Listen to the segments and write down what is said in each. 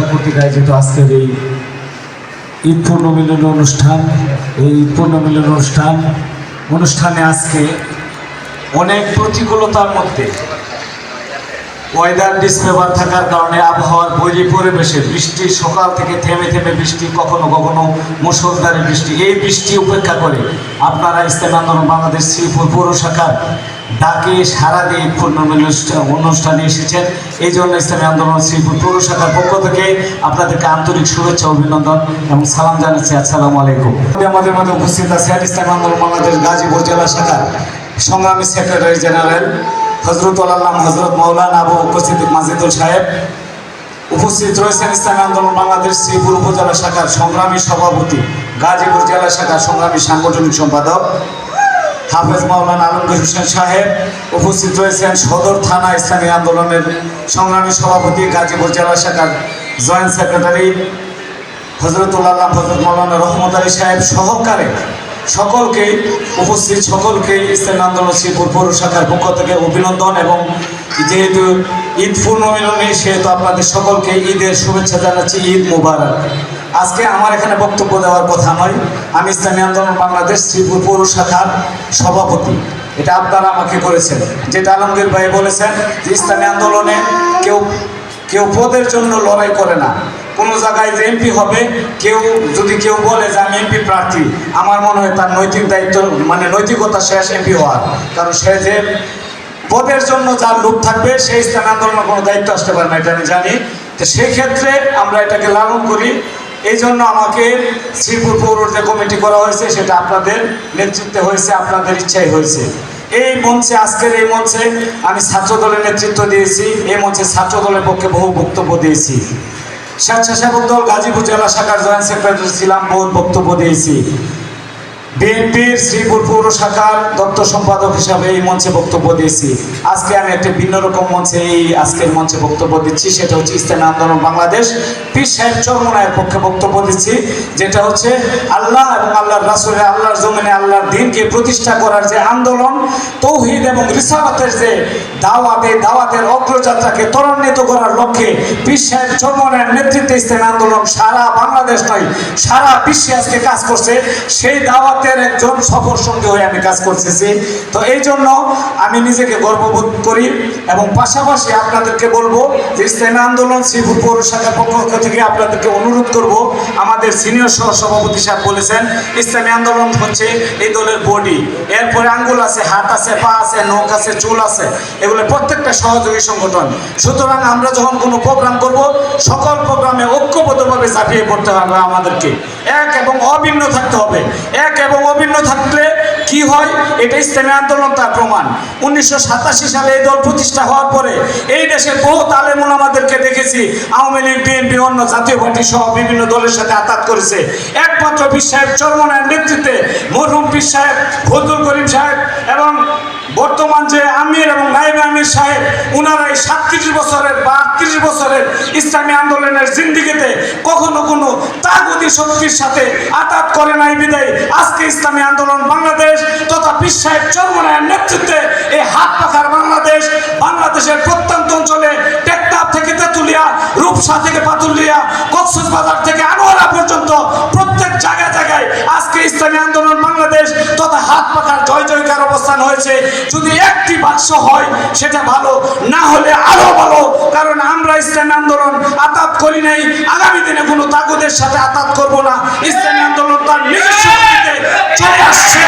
শাখা কর্তৃক আয়োজিত আজকের এই ঈদ পূর্ণমিলন অনুষ্ঠান, এই ঈদ পূর্ণমিলন অনুষ্ঠানে আজকে অনেক প্রতিকূলতার মধ্যে ওয়েদার ডিসফেভার থাকার কারণে আবহাওয়ার বৈরী পরিবেশে বৃষ্টি সকাল থেকে থেমে থেমে বৃষ্টি, কখনো কখনো মুষলধারে বৃষ্টি, এই বৃষ্টি উপেক্ষা করে আপনারা ইসলামী আন্দোলন বাংলাদেশ শ্রীপুর পৌর শাখার ডাকে সারা দিয়ে ঈদ পূর্ণমিলন অনুষ্ঠানে এসেছেন। এই জন্য ইসলামী আন্দোলন শ্রীপুর পৌর শাখার পক্ষ থেকে আপনাদেরকে আন্তরিক শুভেচ্ছা, অভিনন্দন এবং সালাম জানাচ্ছি। আসসালামু আলাইকুম। আমাদের মধ্যে উপস্থিত আছেন ইসলামী আন্দোলন বাংলাদেশ গাজীপুর জেলা শাখার সংগ্রামী সেক্রেটারি জেনারেল হজরতুল আল্লাহ হজরত মৌলানা আবু বকর সিদ্দিক মাজিদুল সাহেব। উপস্থিত রয়েছেন ইসলামী আন্দোলন বাংলাদেশ শ্রীপুর উপজেলা শাখার সংগ্রামী সভাপতি, গাজীপুর জেলা শাখার সংগ্রামী সাংগঠনিক সম্পাদক হাফেজ মাওলানা আলমগীর হোসেন সাহেব। উপস্থিত রয়েছেন সদর থানা ইসলামী আন্দোলনের সংগ্রামী সভাপতি, গাজীপুর জেলা শাখার জয়েন্ট সেক্রেটারি হজরতুল আল্লাহ হজরত মৌলানা রহমত আলী সাহেব সহকারে সকলকে উপস্থিত সকলকে ইসলামী আন্দোলন শ্রীপুর পৌর শাখার পক্ষ থেকে অভিনন্দন। এবং যেহেতু ঈদ পূর্ণমিলনী সেহেতু আপনাদের সকলকে ঈদের শুভেচ্ছা জানাচ্ছি। ঈদ মুবারক। আজকে আমার এখানে বক্তব্য দেওয়ার কথা নয়, আমি ইসলামী আন্দোলন বাংলাদেশ শ্রীপুর পৌর শাখার সভাপতি, এটা আপনারা আমাকে করেছেন। যেটা আলমগীর ভাই বলেছেন যে ইসলামী আন্দোলনে কেউ পদের জন্য লড়াই করে না। কোনো জায়গায় যে এমপি হবে, যদি কেউ বলে যে আমি এমপি প্রার্থী, আমার মনে হয় তার নৈতিক দায়িত্ব নৈতিকতা শেষ এমপি হওয়ার। কারণ সে যে পদের জন্য যার লোক থাকবে সেই ইসলামী আন্দোলনের কোনো দায়িত্ব আসতে পারে না, এটা আমি জানি। তো সেই ক্ষেত্রে আমরা এটাকে লালন করি। এই জন্য আমাকে শ্রীপুর পৌর যে কমিটি করা হয়েছে সেটা আপনাদের নেতৃত্বে হয়েছে, আপনাদের ইচ্ছাই হয়েছে। এই মঞ্চে আজকের এই মঞ্চে আমি ছাত্র দলের নেতৃত্ব দিয়েছি, এই মঞ্চে ছাত্র দলের পক্ষে বহু বক্তব্য দিয়েছি। স্বেচ্ছাসেবক দল গাজীপুর জেলা শাখার জয়েন্ট সেক্রেটারি ছিলাম, বহু বক্তব্য দিয়েছি। বিএনপির শ্রীপুর পৌর শাখার দপ্তর সম্পাদক হিসাবে এই মঞ্চে বক্তব্য দিয়েছি। আজকে আমি একটা ভিন্ন রকম মঞ্চে আজকের মঞ্চে বক্তব্য দিচ্ছি, সেটা হচ্ছে ইসলামী আন্দোলন বাংলাদেশ পীর সাহেব চরমনায়ের পক্ষে বক্তব্য দিচ্ছি। যেটা হচ্ছে আল্লাহ এবং আল্লাহর রাসূলের, আল্লাহর জমিনে আল্লাহর দ্বীনকে প্রতিষ্ঠা করার যে আন্দোলন, তৌহিদ এবং রিসালাতের যে দাওয়াতের অগ্রযাত্রাকে ত্বরান্বিত করার লক্ষ্যে পীর সাহেব চরমনায়ের নেতৃত্বে ইসলামী আন্দোলন সারা বাংলাদেশ নয় সারা বিশ্বে আজকে কাজ করছে। সেই দাওয়াতের একজন সফর সঙ্গী হয়ে আমি কাজ করতেছি। তো এই জন্য আমি নিজেকে গর্ববোধ করি এবং পাশাপাশি আপনাদেরকে বলবো যে ইসলামী আন্দোলন শ্রীপুর পৌর শাখার পক্ষ থেকে আপনাদেরকে অনুরোধ করব, আমাদের সিনিয়র সহসভাপতি সাহেব বলেছেন ইসলামী আন্দোলন হচ্ছে এই দলের বডি, এরপরে আঙ্গুল আছে, হাত আছে, পা আছে, নখ আছে, চুল আছে, এগুলো প্রত্যেকটা সহযোগী সংগঠন। সুতরাং আমরা যখন কোনো প্রোগ্রাম করব, সকল প্রোগ্রামে ঐক্যবদ্ধভাবে ঝাঁপিয়ে পড়তে হবে, আমাদেরকে এক এবং অভিন্ন থাকতে হবে। এক এবং অভিন্ন থাকলে কি হয়, এটা ইসলামী আন্দোলন তার প্রমাণ। 1987 সালে এই দল প্রতিষ্ঠা হওয়ার পরে এই দেশের বহু আলেম ওলামাদেরকে দেখেছি আওয়ামী লীগ, বিএনপি, অন্য জাতীয় পার্টি সহ বিভিন্ন দলের সাথে আতাত করেছে। একমাত্র পীর সাহেব চরমনায়ের নেতৃত্বে মরহুম পীর সাহেব ফজলুল করিম সাহেব এবং বর্তমান যে আমির এবং নায়েব আমির সাহেব, ওনারাই 37 বছরের বা 38 বছরের ইসলামী আন্দোলনের জিন্দিগিতে কখনো কোনো তাগুতি শক্তির সাথে আঘাত করে নাই। বিদায় আজকে ইসলামী আন্দোলন বাংলাদেশ তথা পীর সাহেব চরমনায়ের নেতৃত্বে এই হাত পাখার বাংলাদেশের প্রত্যন্ত অঞ্চলে টেকনাফ থেকে তেঁতুলিয়া, রূপসা থেকে পাতুলিয়া, কক্সবাজার থেকে আনোয়ারা পর্যন্ত প্রত্যেক জায়গায় জায়গায় আজকে ইসলামী আন্দোলন বাংলাদেশ তথা হাত পাখার জয় জয়কার অবস্থান হয়েছে। যদি একটি বাক্স হয় সেটা ভালো, না হলে আরো ভালো। কারণ আমরা ইসলামী আন্দোলন আঘাত করি নাই, আগামী দিনে কোনো তাগুদের সাথে আঘাত করব না। ইসলামী আন্দোলন তার নিজস্ব গতিতে চলে আসছে,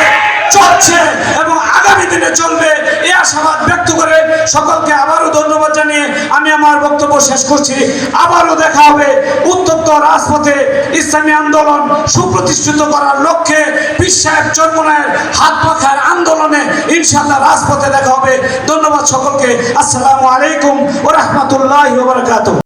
চলছে এবং আগামী দিনে চলবে, এই আশাবাদ ব্যক্ত করে সকলকে আবারও ধন্যবাদ জানিয়ে আমি আমার বক্তব্য শেষ করছি। আবারও দেখা হবে উত্তপ্ত রাজপথে ইসলামী আন্দোলন সুপ্রতিষ্ঠিত করার লক্ষ্যে পীর সাহেব চরমনায়ের হাত পাখার আন্দোলনে ইনশাআল্লাহ রাজপথে দেখা হবে। ধন্যবাদ সকলকে। আসসালামু আলাইকুম ওয়া রাহমাতুল্লাহি ওয়া বারাকাতুহু।